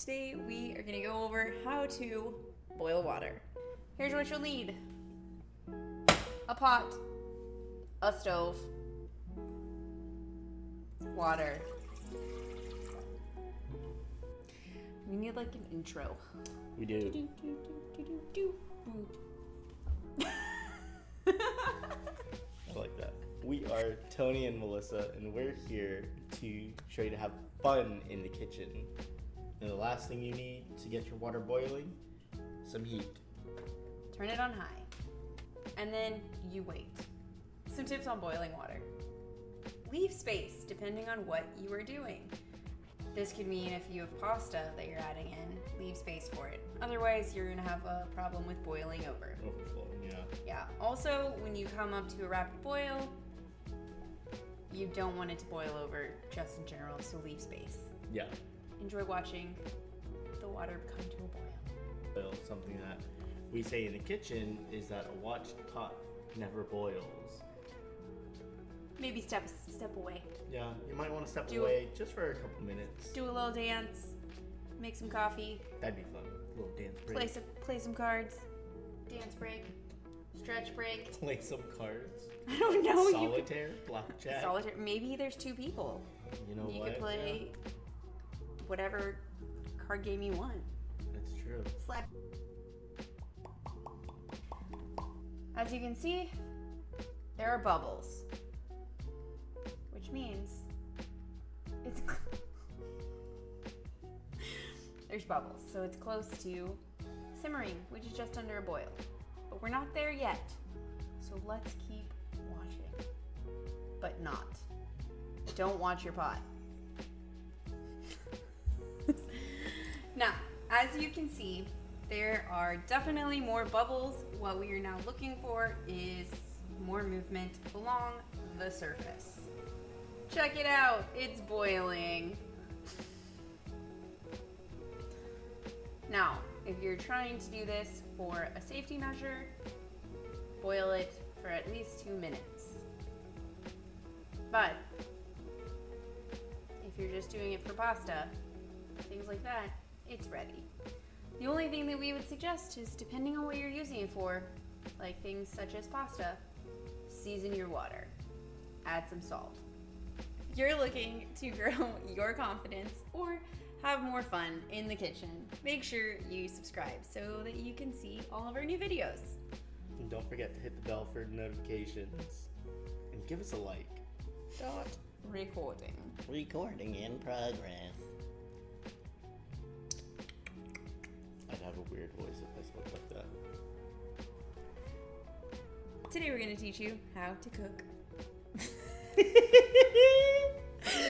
Today we are going to go over how to boil water. Here's what you'll need: a pot, a stove, water. We need like an intro. We do. I like that. We are Tony and Melissa, and we're here to show you to have fun in the kitchen. And the last thing you need to get your water boiling, some heat. Turn it on high, and then you wait. Some tips on boiling water: leave space depending on what you are doing. This could mean if you have pasta that you're adding in, leave space for it. Otherwise, you're gonna have a problem with boiling over. Overflowing, yeah. Yeah. Also, when you come up to a rapid boil, you don't want it to boil over just in general, so leave space. Yeah. Enjoy watching the water come to a boil. Boil, something that we say in the kitchen is that a watched pot never boils. Maybe step away. Yeah, you might want to step Do- away just for a couple minutes. Do a little dance. Make some coffee. That'd be fun. A little dance break. Play some cards. Dance break. Stretch break. Play some cards. I don't know. Solitaire, blackjack. Solitaire. Maybe there's two people. You know You what? could play whatever card game you want. That's true. Slap. As you can see, there are bubbles, which means it's there's bubbles, so it's close to simmering, which is just under a boil. But we're not there yet, so let's keep watching. But not. Don't watch your pot. Now, as you can see, there are definitely more bubbles. What we are now looking for is more movement along the surface. Check it out, it's boiling. Now, if you're trying to do this for a safety measure, boil it for at least 2 minutes. But if you're just doing it for pasta, things like that, it's ready. The only thing that we would suggest is, depending on what you're using it for, like things such as pasta, season your water. Add some salt. If you're looking to grow your confidence or have more fun in the kitchen, make sure you subscribe so that you can see all of our new videos. And don't forget to hit the bell for notifications. And give us a like. Start recording. Recording in progress. I'd have a weird voice if I spoke like that. Today we're going to teach you how to cook.